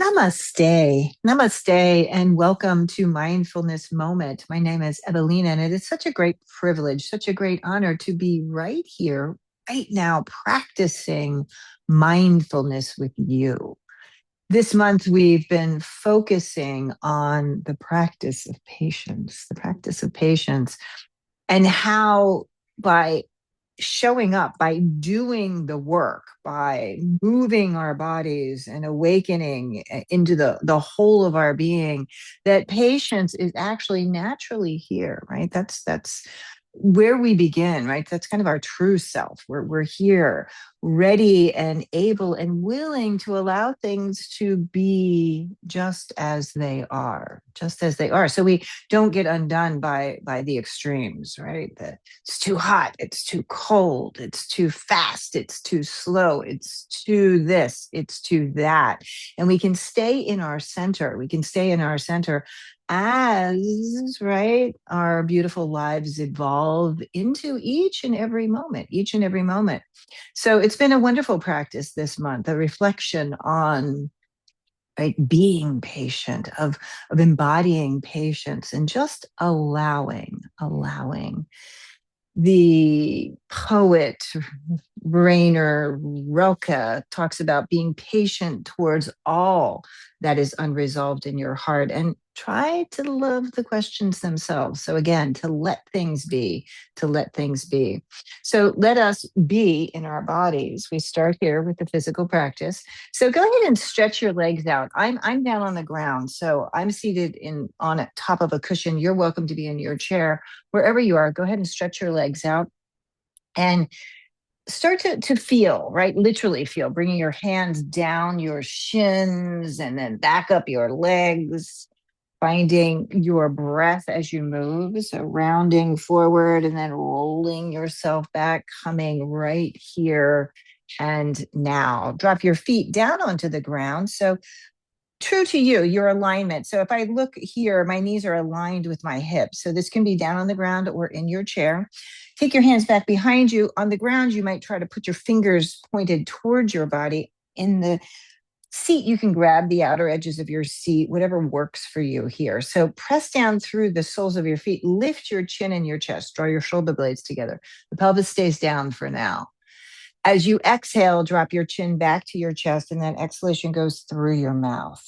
Namaste. Namaste, and welcome to Mindfulness Moment. My name is Evalena, and it is such a great privilege, such a great honor to be right here, right now, practicing mindfulness with you. This month, we've been focusing on the practice of patience, and how by showing up, by doing the work, by moving our bodies and awakening into the whole of our being, that patience is actually naturally here, right? That's where we begin, right? That's kind of our true self. We're here, ready and able and willing to allow things to be just as they are, just as they are. So we don't get undone by the extremes, right? It's too hot, it's too cold, it's too fast, it's too slow, it's too this, it's too that. And we can stay in our center. We can stay in our center as, right, our beautiful lives evolve into each and every moment, each and every moment. So it's been a wonderful practice this month, a reflection on, right, being patient, of embodying patience and just allowing. The poet Rainer Rilke talks about being patient towards all that is unresolved in your heart, and try to love the questions themselves. So again, to let things be, to let things be. So let us be in our bodies. We start here with the physical practice. So go ahead and stretch your legs out. I'm down on the ground, so I'm seated in on a top of a cushion. You're welcome to be in your chair. Wherever you are, go ahead and stretch your legs out and start to feel, right? Literally feel, bringing your hands down your shins and then back up your legs, finding your breath as you move. So rounding forward and then rolling yourself back, coming right here and now. Drop your feet down onto the ground. So true to you, your alignment. So if I look here, my knees are aligned with my hips. So this can be down on the ground or in your chair. Take your hands back behind you. On the ground, you might try to put your fingers pointed towards your body. In the seat, you can grab the outer edges of your seat, whatever works for you here. So press down through the soles of your feet. Lift your chin and your chest. Draw your shoulder blades together. The pelvis stays down for now. As you exhale, drop your chin back to your chest, and then exhalation goes through your mouth.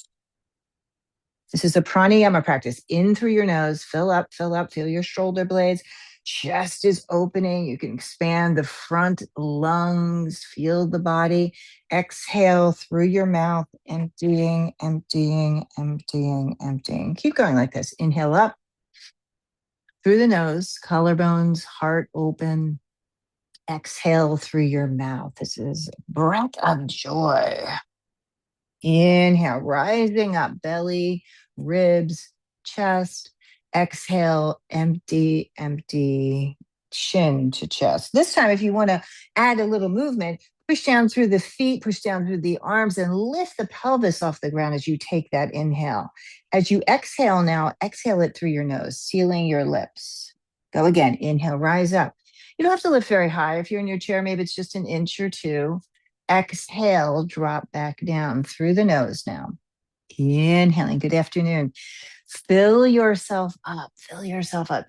This is a pranayama practice. In through your nose, fill up, feel your shoulder blades. Chest is opening. You can expand the front lungs, feel the body. Exhale through your mouth, emptying, emptying, emptying, emptying. Keep going like this. Inhale up through the nose, collarbones, heart open. Exhale through your mouth. This is breath of joy. Inhale, rising up, belly, ribs, chest. Exhale, empty, empty, chin to chest. This time, if you want to add a little movement, push down through the feet, push down through the arms, and lift the pelvis off the ground as you take that inhale. As you exhale now, exhale it through your nose, sealing your lips. Go again. Inhale, rise up. You don't have to lift very high. If you're in your chair, maybe it's just an inch or two. Exhale, drop back down through the nose now. Inhaling, good afternoon. Fill yourself up,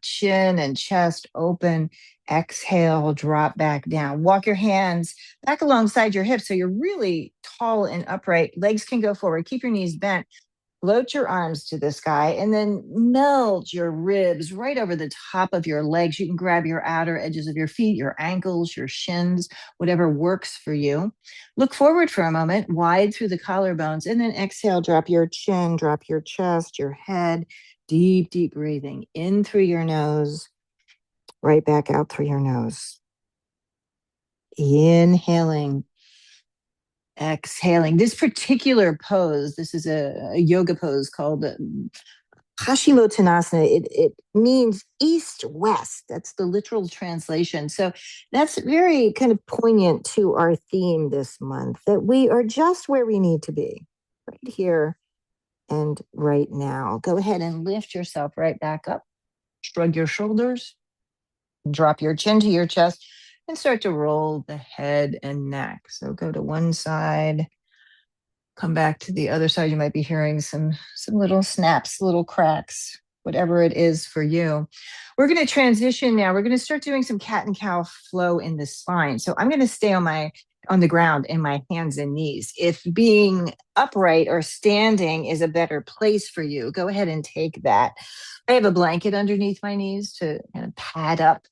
chin and chest open. Exhale, drop back down. Walk your hands back alongside your hips so you're really tall and upright. Legs can go forward. Keep your knees bent. Float your arms to the sky and then melt your ribs right over the top of your legs. You can grab your outer edges of your feet, your ankles, your shins, whatever works for you. Look forward for a moment, wide through the collarbones, and then exhale, drop your chin, drop your chest, your head. Deep, deep breathing in through your nose, right back out through your nose. Inhaling. Exhaling. This particular pose, this is a yoga pose called Hashimotonasana. It means east-west. That's the literal translation. So that's very kind of poignant to our theme this month, that we are just where we need to be, right here and right now. Go ahead and lift yourself right back up. Shrug your shoulders. Drop your chin to your chest and start to roll the head and neck. So go to one side, Come back to the other side. You might be hearing some little snaps, little cracks, whatever it is for you. We're going to transition now. We're going to start doing some cat and cow flow in the spine. So I'm going to stay on the ground in my hands and knees. If being upright or standing is a better place for you, go ahead and take that. I have a blanket underneath my knees to kind of pad up.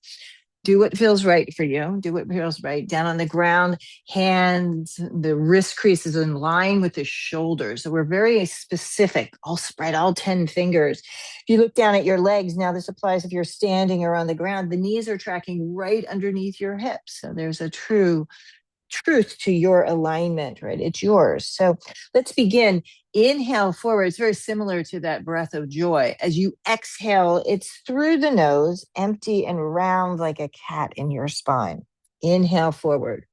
Do what feels right for you. Do what feels right. Down on the ground, hands, the wrist crease is in line with the shoulders. So we're very specific. I'll spread all 10 fingers. If you look down at your legs, now this applies if you're standing or on the ground, the knees are tracking right underneath your hips. So there's a truth to your alignment, right? It's yours. So let's begin. Inhale forward. It's very similar to that breath of joy. As you exhale, it's through the nose, empty and round like a cat in your spine. Inhale forward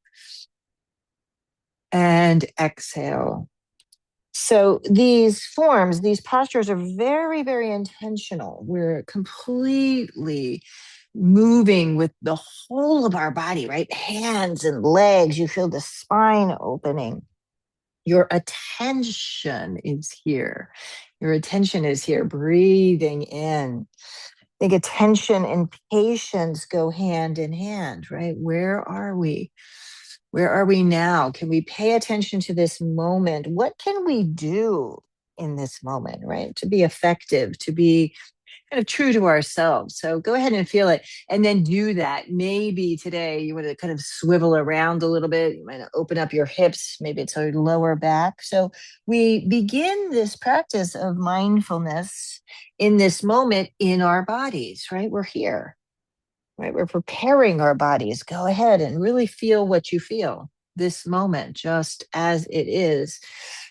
and exhale. So these forms, these postures are very, very intentional. We're completely moving with the whole of our body, right? Hands and legs. You feel the spine opening. Your attention is here. Your attention is here, breathing in. I think attention and patience go hand in hand, right? Where are we? Where are we now? Can we pay attention to this moment? What can we do in this moment, right? To be effective, to be kind of true to ourselves. So go ahead and feel it and then do that. Maybe today you want to kind of swivel around a little bit. You might open up your hips. Maybe it's our lower back. So we begin this practice of mindfulness in this moment in our bodies, right? We're here, right? We're preparing our bodies. Go ahead and really feel what you feel this moment, just as it is.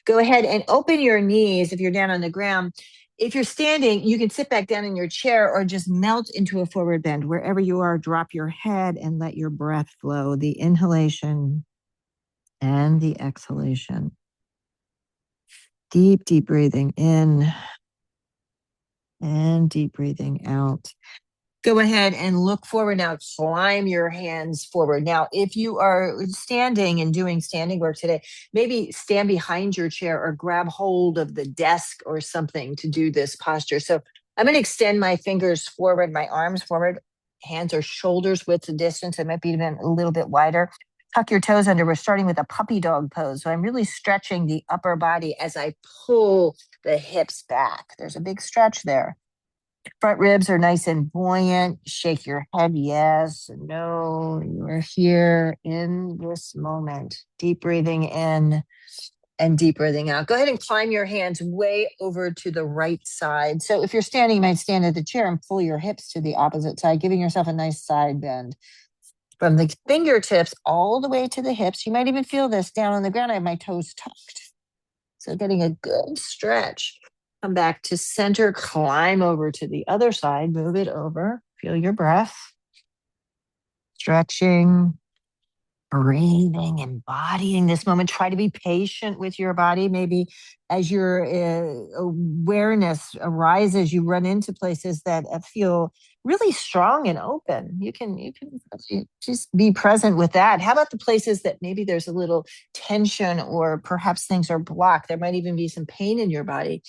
Go ahead and open your knees if you're down on the ground. If you're standing, you can sit back down in your chair or just melt into a forward bend. Wherever you are, drop your head and let your breath flow, the inhalation and the exhalation. Deep, deep breathing in and deep breathing out. Go ahead and look forward now. Climb your hands forward. Now, if you are standing and doing standing work today, maybe stand behind your chair or grab hold of the desk or something to do this posture. So I'm going to extend my fingers forward, my arms forward, hands or shoulders width distance. It might be even a little bit wider. Tuck your toes under. We're starting with a puppy dog pose. So I'm really stretching the upper body as I pull the hips back. There's a big stretch there. Front ribs are nice and buoyant. Shake your head. Yes, no, you are here in this moment. Deep breathing in and deep breathing out. Go ahead and climb your hands way over to the right side. So if you're standing, you might stand at the chair and pull your hips to the opposite side, giving yourself a nice side bend. From the fingertips all the way to the hips. You might even feel this down on the ground. I have my toes tucked. So getting a good stretch. Come back to center, climb over to the other side, move it over, feel your breath, stretching, breathing, embodying this moment. Try to be patient with your body. Maybe as your awareness arises, you run into places that feel really strong and open. You can just be present with that. How about the places that maybe there's a little tension or perhaps things are blocked? There might even be some pain in your body.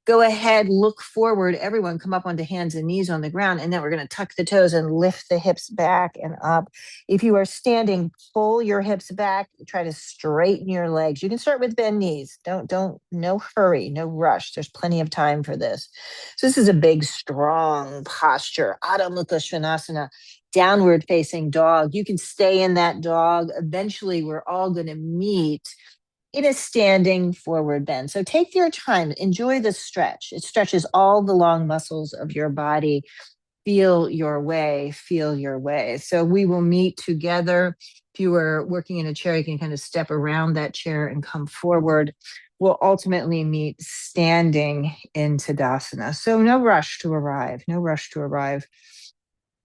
Go ahead, look forward. Everyone come up onto hands and knees on the ground. And then we're going to tuck the toes and lift the hips back and up. If you are standing, pull your hips back. Try to straighten your legs. You can start with bend knees. No hurry, no rush. There's plenty of time for this. So this is a big, strong posture. Adho Mukha Svanasana, downward facing dog. You can stay in that dog. Eventually, we're all going to meet in a standing forward bend. So take your time, enjoy the stretch. It stretches all the long muscles of your body. Feel your way, feel your way. So we will meet together. If you are working in a chair, you can kind of step around that chair and come forward. We'll ultimately meet standing in Tadasana. So no rush to arrive, no rush to arrive.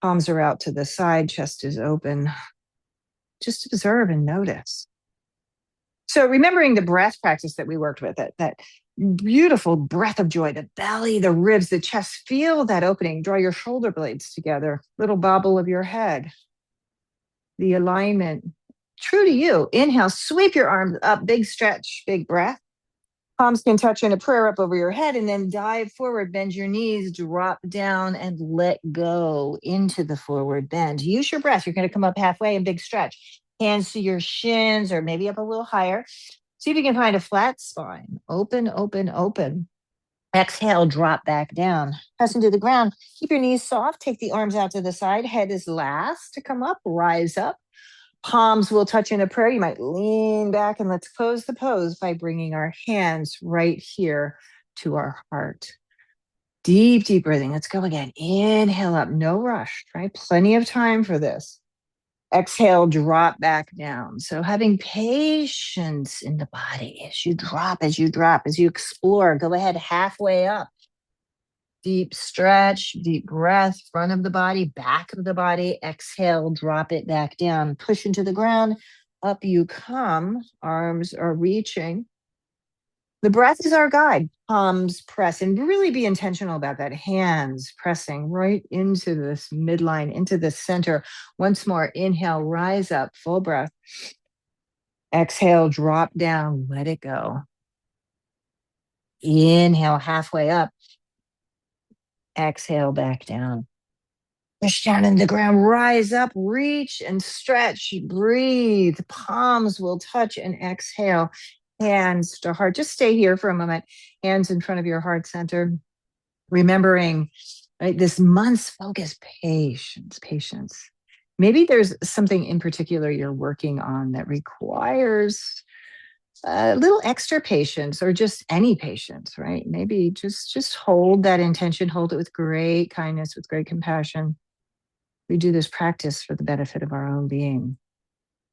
Palms are out to the side, chest is open. Just observe and notice. So remembering the breath practice that we worked with, that beautiful breath of joy, the belly, the ribs, the chest, feel that opening. Draw your shoulder blades together, little bobble of your head, the alignment. True to you. Inhale, sweep your arms up, big stretch, big breath. Palms can touch in a prayer up over your head, and then dive forward, bend your knees, drop down, and let go into the forward bend. Use your breath. You're going to come up halfway and big stretch. Hands to your shins or maybe up a little higher. See if you can find a flat spine. Open, open, open. Exhale, drop back down. Press into the ground. Keep your knees soft. Take the arms out to the side. Head is last to come up. Rise up. Palms will touch in a prayer. You might lean back, and let's close the pose by bringing our hands right here to our heart. Deep, deep breathing. Let's go again. Inhale up, no rush, right? Plenty of time for this. Exhale, drop back down. So having patience in the body as you drop, as you drop, as you explore, go ahead halfway up. Deep stretch, deep breath, front of the body, back of the body. Exhale, drop it back down. Push into the ground. Up you come. Arms are reaching. The breath is our guide. Palms press, and really be intentional about that. Hands pressing right into this midline, into the center. Once more, inhale, rise up, full breath. Exhale, drop down, let it go. Inhale, halfway up. Exhale, back down. Push down in the ground, rise up, reach and stretch, breathe. Palms will touch and exhale. Hands to heart. Just stay here for a moment. Hands in front of your heart center. Remembering, right, this month's focus, patience, patience. Maybe there's something in particular you're working on that requires a little extra patience, or just any patience, right? Maybe just hold that intention, hold it with great kindness, with great compassion. We do this practice for the benefit of our own being.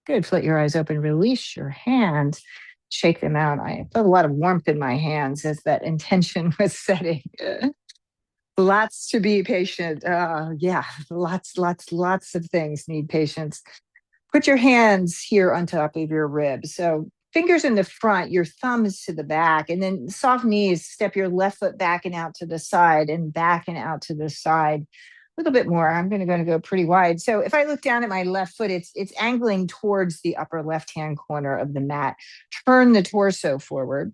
Good. Let your eyes open, release your hands, shake them out. I felt a lot of warmth in my hands as that intention was setting. Lots to be patient. Yeah, lots of things need patience. Put your hands here on top of your ribs. So fingers in the front, your thumbs to the back, and then soft knees. Step your left foot back and out to the side, and back and out to the side. A little bit more. I'm going to go pretty wide. So if I look down at my left foot, it's angling towards the upper left-hand corner of the mat. Turn the torso forward.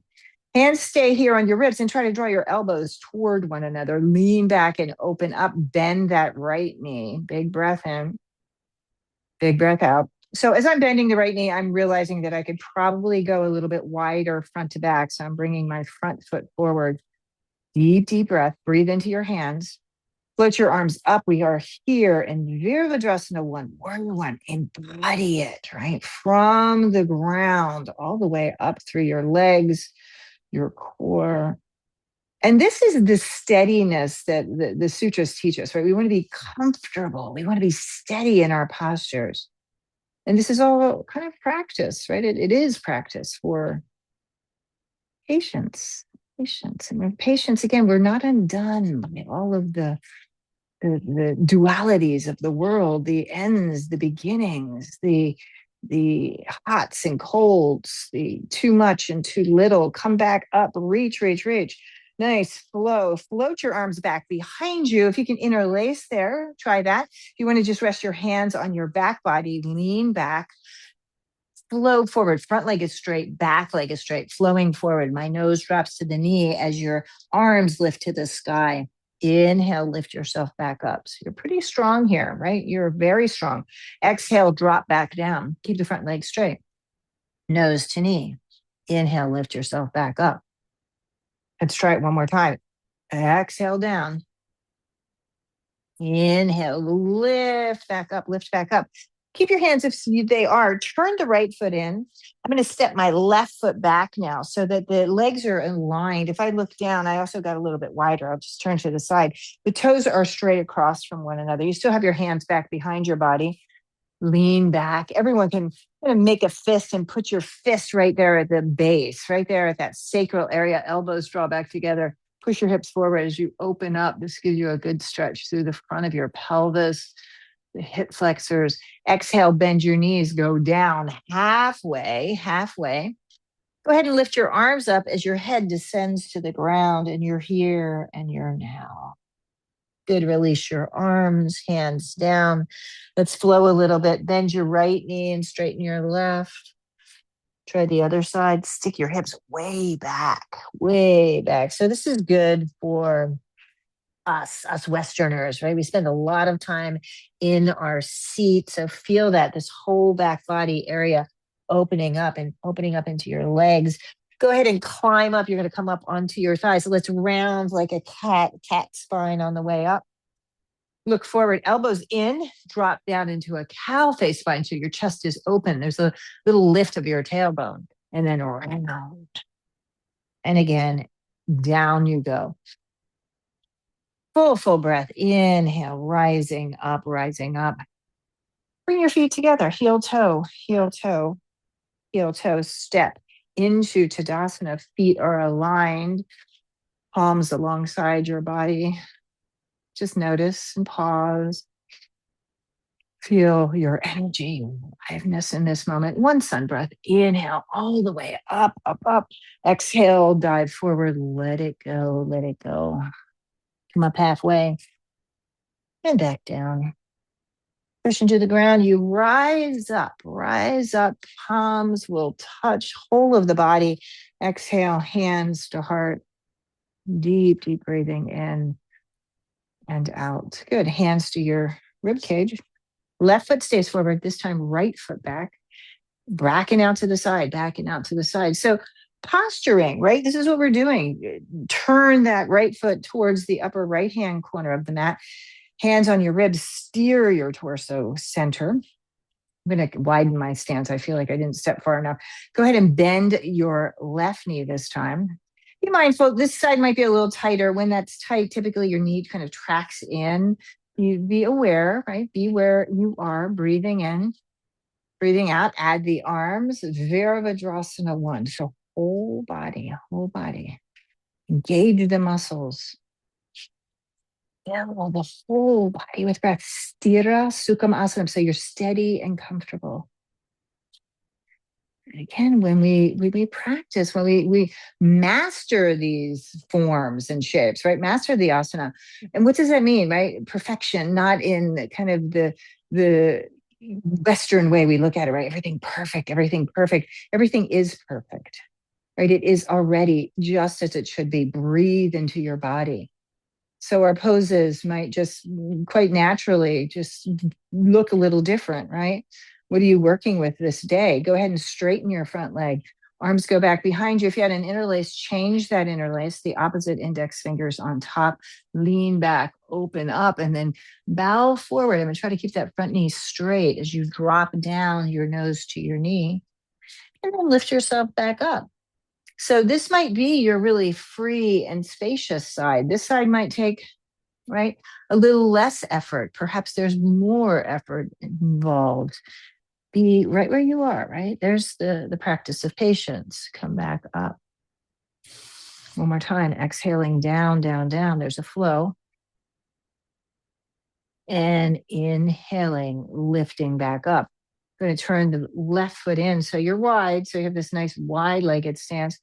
Hands stay here on your ribs, and try to draw your elbows toward one another. Lean back and open up. Bend that right knee. Big breath in. Big breath out. So as I'm bending the right knee, I'm realizing that I could probably go a little bit wider front to back. So I'm bringing my front foot forward. Deep, deep breath. Breathe into your hands. Float your arms up. We are here in Virabhadrasana 1, Warrior 1. Embody it, right? From the ground all the way up through your legs, your core. And this is the steadiness that the sutras teach us, right? We want to be comfortable. We want to be steady in our postures. And this is all kind of practice, right? It is practice for patience. Patience. And with patience, again, we're not undone by all of the dualities of the world, the ends, the beginnings, the hots and colds, the too much and too little. Come back up, reach, reach, reach. Nice flow. Float your arms back behind you. If you can interlace there, try that. If you want to just rest your hands on your back body, lean back. Flow forward. Front leg is straight, back leg is straight, flowing forward. My nose drops to the knee as your arms lift to the sky. Inhale, lift yourself back up. So you're pretty strong here, right? You're very strong. Exhale, drop back down. Keep the front leg straight. Nose to knee. Inhale, lift yourself back up. Let's try it one more time. Exhale down. Inhale, lift back up, lift back up. Keep your hands if they are. Turn the right foot in. I'm going to step my left foot back now so that the legs are aligned. If I look down, I also got a little bit wider. I'll just turn to the side. The toes are straight across from one another. You still have your hands back behind your body. Lean back. Everyone can kind of make a fist and put your fist right there at the base, right there at that sacral area. Elbows draw back together. Push your hips forward as you open up. This gives you a good stretch through the front of your pelvis, the hip flexors. Exhale, bend your knees, go down halfway. Go ahead and lift your arms up as your head descends to the ground, and you're here and you're now. Good. Release your arms, hands down. Let's flow a little bit. Bend your right knee and straighten your left. Try the other side. Stick your hips way back, way back. So this is good for us Westerners, right? We spend a lot of time in our seat. So feel that this whole back body area opening up and opening up into your legs. Go ahead and climb up. You're going to come up onto your thighs. So let's round like a cat spine on the way up. Look forward, elbows in, drop down into a cow face spine. So your chest is open. There's a little lift of your tailbone. And then round. And again, down you go. Full breath. Inhale, rising up, rising up. Bring your feet together, heel, toe, heel, toe, heel, toe. Step into Tadasana. Feet are aligned, palms alongside your body. Just notice and pause. Feel your energy, aliveness in this moment. One sun breath. Inhale all the way up, up, up. Exhale, dive forward. Let it go, let it go. Come up halfway and back down. Push into the ground. You rise up, rise up. Palms will touch whole of the body. Exhale, hands to heart. Deep, deep breathing in and out. Good. Hands to your rib cage. Left foot stays forward. This time, right foot back. Backing out to the side, backing out to the side. So posturing, right? This is what we're doing. Turn that right foot towards the upper right-hand corner of the mat. Hands on your ribs, steer your torso center. I'm going to widen my stance. I feel like I didn't step far enough. Go ahead and bend your left knee this time. Be mindful, this side might be a little tighter. When that's tight, typically your knee kind of tracks in. You be aware, right? Be where you are, breathing in, breathing out. Add the arms, Virabhadrasana 1. So whole body, whole body. Engage the muscles. Fill the whole body with breath. Sthira Sukham Asana. So you're steady and comfortable. And again, when we practice, when we master these forms and shapes, right? Master the asana. And what does that mean, right? Perfection, not in kind of the Western way we look at it, right? Everything perfect, everything perfect. Everything is perfect, right? It is already just as it should be. Breathe into your body. So our poses might just quite naturally just look a little different, right? What are you working with this day? Go ahead and straighten your front leg. Arms go back behind you. If you had an interlace, change that interlace. The opposite index fingers on top. Lean back, open up, and then bow forward. I'm going to try to keep that front knee straight as you drop down your nose to your knee. And then lift yourself back up. So this might be your really free and spacious side. This side might take, right, a little less effort. Perhaps there's more effort involved. Be right where you are, right? There's the practice of patience. Come back up. One more time. Exhaling down, down, down. There's a flow. And inhaling, lifting back up. I'm going to turn the left foot in. So you're wide. So you have this nice wide-legged stance.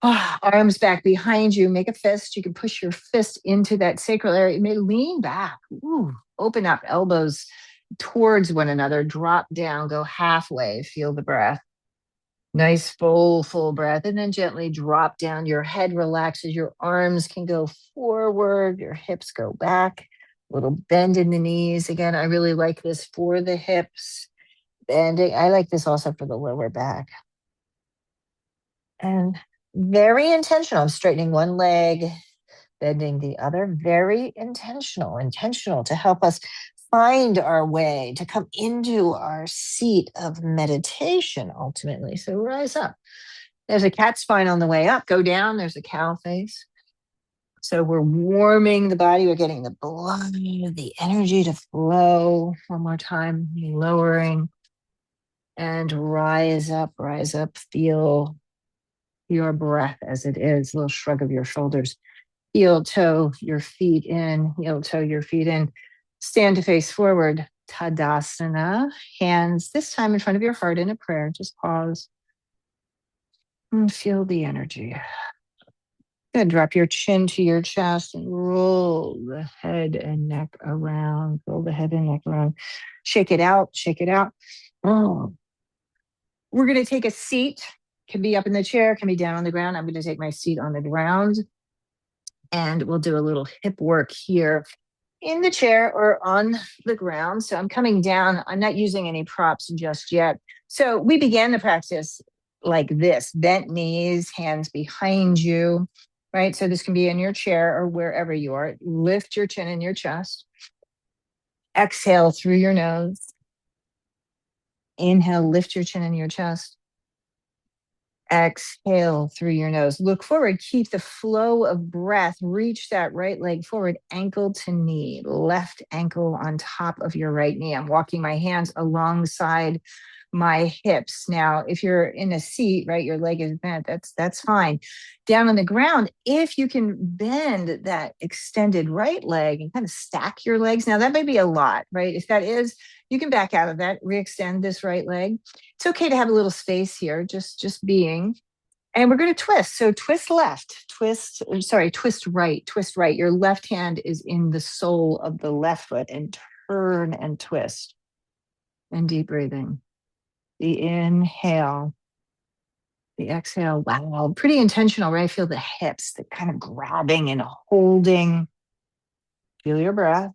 Arms back behind you. Make a fist. You can push your fist into that sacral area. You may lean back. Ooh, open up, elbows towards one another. Drop down. Go halfway. Feel the breath. Nice full breath. And then gently drop down. Your head relaxes. Your arms can go forward. Your hips go back. A little bend in the knees. Again, I really like this for the hips. Bending. I like this also for the lower back. And very intentional. I'm straightening one leg, bending the other. Very intentional to help us find our way, to come into our seat of meditation ultimately. So rise up. There's a cat spine on the way up. Go down. There's a cow face. So we're warming the body. We're getting the blood, the energy to flow. One more time, lowering and rise up, feel your breath as it is. A little shrug of your shoulders. Heel toe your feet in, heel toe your feet in. Stand to face forward. Tadasana. Hands this time in front of your heart in a prayer. Just pause and feel the energy. Good. Drop your chin to your chest and roll the head and neck around. Roll the head and neck around. Shake it out. Shake it out. Oh. We're going to take a seat. Can be up in the chair, can be down on the ground. I'm going to take my seat on the ground, and we'll do a little hip work here in the chair or on the ground. So I'm coming down. I'm not using any props just yet. So we began the practice like this: bent knees, hands behind you, right? So this can be in your chair or wherever you are. Lift your chin in your chest. Exhale through your nose. Inhale, lift your chin in your chest. Exhale through your nose. Look forward. Keep the flow of breath. Reach that right leg forward, ankle to knee, left ankle on top of your right knee. I'm walking my hands alongside my hips. Now, if you're in a seat, right, your leg is bent, that's fine. Down on the ground, if you can bend that extended right leg and kind of stack your legs. Now, that may be a lot, right? If that is, you can back out of that, re-extend this right leg. It's okay to have a little space here, just being. And we're going to twist. So twist left, twist right, twist right. Your left hand is in the sole of the left foot, and turn and twist. And deep breathing. The inhale, the exhale. Wow, pretty intentional, right? Feel the hips, the kind of grabbing and holding. Feel your breath.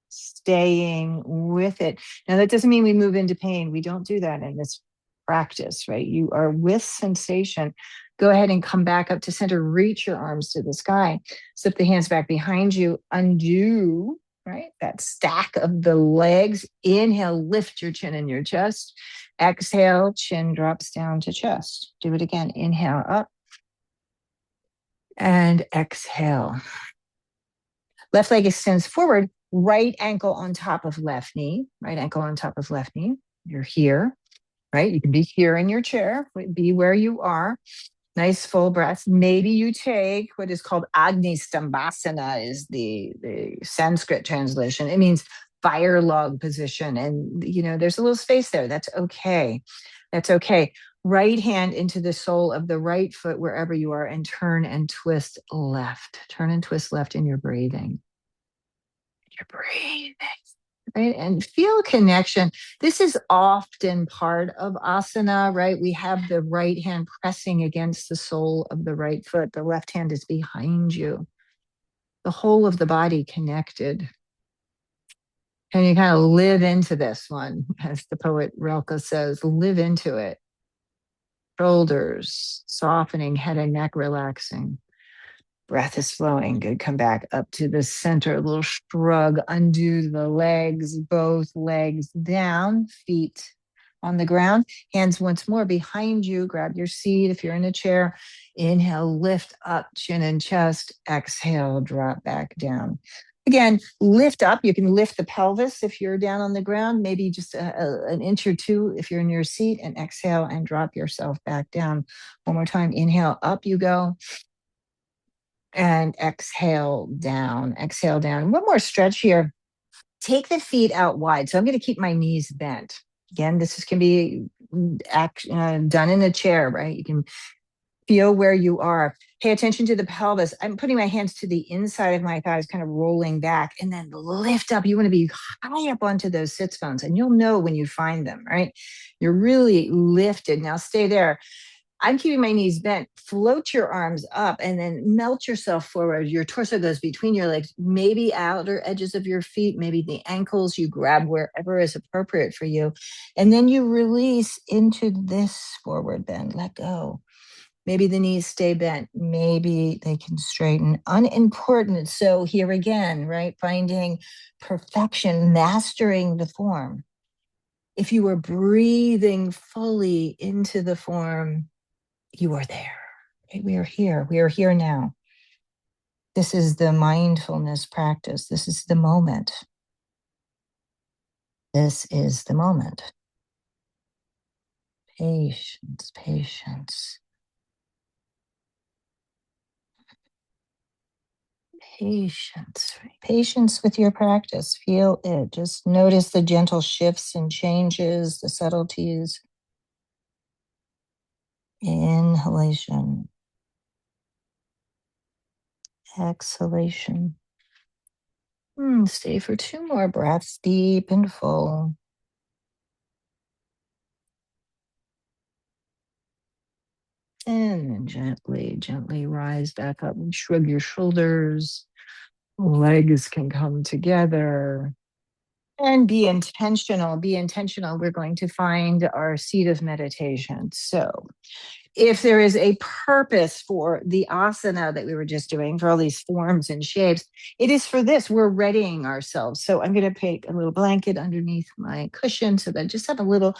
Staying with it. Now, that doesn't mean we move into pain. We don't do that in this practice, right? You are with sensation. Go ahead and come back up to center. Reach your arms to the sky. Slip the hands back behind you. Undo, right? That stack of the legs. Inhale, lift your chin in your chest. Exhale, chin drops down to chest. Do it again. Inhale up and exhale. Left leg extends forward, right ankle on top of left knee, right ankle on top of left knee. You're here, right? You can be here in your chair, be where you are. Nice full breaths. Maybe you take what is called Agni Stambhasana, is the Sanskrit translation. It means fire log position. And, there's a little space there. That's okay. That's okay. Right hand into the sole of the right foot, wherever you are, and turn and twist left. Turn and twist left in your breathing. Your breathing. Right? And feel connection. This is often part of asana, right? We have the right hand pressing against the sole of the right foot. The left hand is behind you. The whole of the body connected. And you kind of live into this one, as the poet Rilke says, live into it. Shoulders softening, head and neck relaxing. Breath is flowing. Good. Come back up to the center. A little shrug. Undo the legs, both legs down, feet on the ground. Hands once more behind you. Grab your seat if you're in a chair. Inhale, lift up, chin and chest. Exhale, drop back down. Again, lift up. You can lift the pelvis if you're down on the ground, maybe just an inch or two if you're in your seat, and exhale and drop yourself back down. One more time. Inhale, up you go. And exhale down, exhale down. One more stretch here. Take the feet out wide. So I'm going to keep my knees bent. Again, can be done in a chair, right? You can feel where you are. Pay attention to the pelvis. I'm putting my hands to the inside of my thighs, kind of rolling back, and then lift up. You want to be high up onto those sits bones, and you'll know when you find them, right? You're really lifted. Now stay there. I'm keeping my knees bent. Float your arms up and then melt yourself forward. Your torso goes between your legs, maybe outer edges of your feet, maybe the ankles. You grab wherever is appropriate for you. And then you release into this forward bend. Let go. Maybe the knees stay bent. Maybe they can straighten. Unimportant. So here again, right? Finding perfection, mastering the form. If you were breathing fully into the form, you are there. We are here. We are here now. This is the mindfulness practice. This is the moment. This is the moment. Patience, patience. Patience. Patience with your practice. Feel it. Just notice the gentle shifts and changes, the subtleties. Inhalation. Exhalation. Stay for 2 more breaths, deep and full. in and gently, gently rise back up and shrug your shoulders. Legs can come together. And be intentional. Be intentional. We're going to find our seat of meditation. So, if there is a purpose for the asana that we were just doing, for all these forms and shapes, it is for this. We're readying ourselves. So, I'm going to take a little blanket underneath my cushion so that I just have a little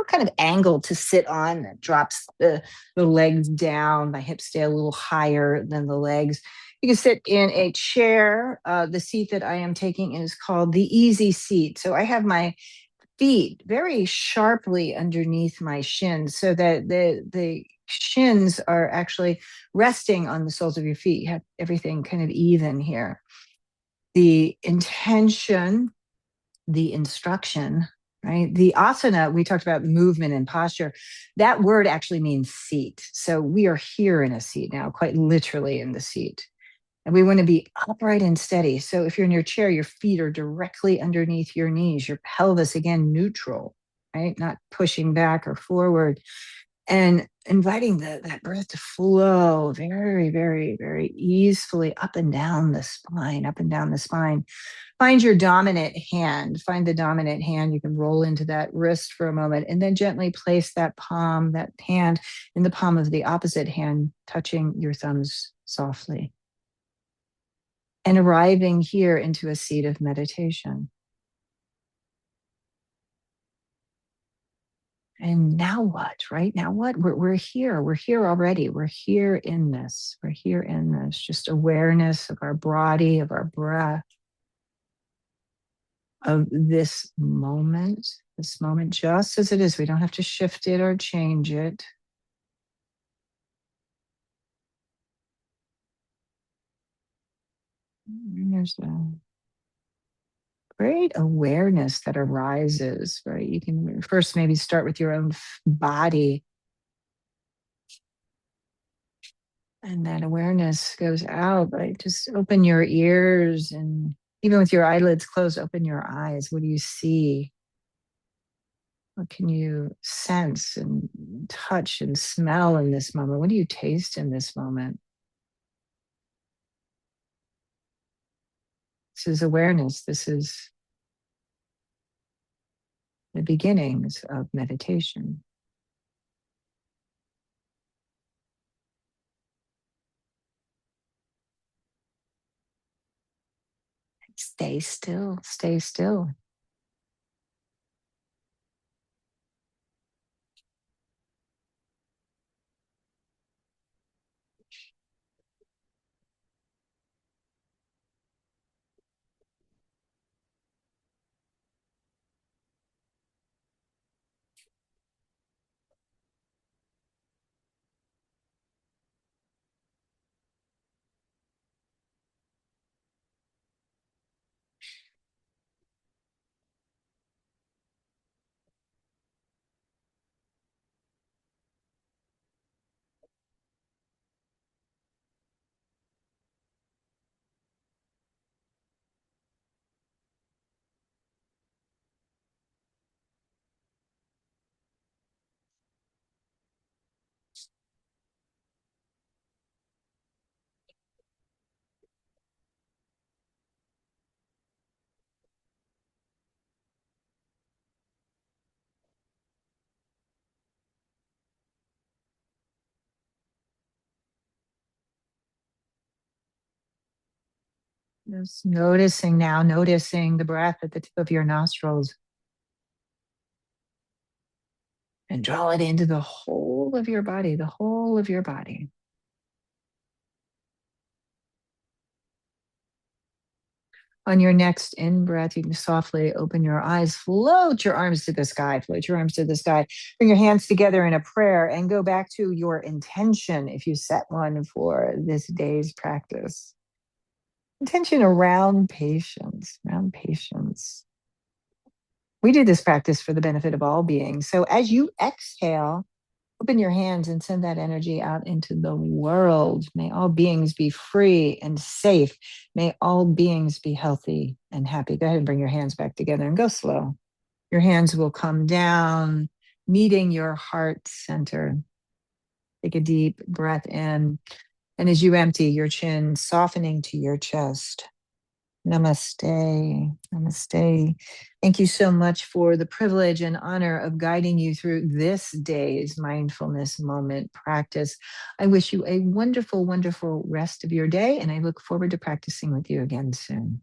kind of angle to sit on that drops the legs down. My hips stay a little higher than the legs. You can sit in a chair. The seat that I am taking is called the easy seat. So I have my feet very sharply underneath my shins so that the shins are actually resting on the soles of your feet. You have everything kind of even here. The intention, the instruction, right? The asana, we talked about movement and posture. That word actually means seat. So we are here in a seat now, quite literally in the seat. And we want to be upright and steady. So if you're in your chair, your feet are directly underneath your knees, your pelvis, again, neutral, right? Not pushing back or forward. And inviting that breath to flow very, very, very easily up and down the spine, up and down the spine. Find your dominant hand. Find the dominant hand. You can roll into that wrist for a moment and then gently place that palm, that hand in the palm of the opposite hand, touching your thumbs softly. And arriving here into a seat of meditation. And now what, right? Now what? We're here. We're here already. We're here in this. We're here in this. Just awareness of our body, of our breath, of this moment just as it is. We don't have to shift it or change it. And there's a great awareness that arises, right? You can first maybe start with your own body. And that awareness goes out, right? Just open your ears and even with your eyelids closed, open your eyes. What do you see? What can you sense and touch and smell in this moment? What do you taste in this moment? This is awareness. This is the beginnings of meditation. Stay still, stay still. Just noticing now, noticing the breath at the tip of your nostrils. And draw it into the whole of your body, the whole of your body. On your next in breath, you can softly open your eyes, float your arms to the sky, float your arms to the sky, bring your hands together in a prayer, and go back to your intention if you set one for this day's practice. Intention around patience, around patience. We do this practice for the benefit of all beings. So as you exhale, open your hands and send that energy out into the world. May all beings be free and safe. May all beings be healthy and happy. Go ahead and bring your hands back together and go slow. Your hands will come down, meeting your heart center. Take a deep breath in. And as you empty your chin, softening to your chest. Namaste. Namaste. Thank you so much for the privilege and honor of guiding you through this day's mindfulness moment practice. I wish you a wonderful, wonderful rest of your day, and I look forward to practicing with you again soon.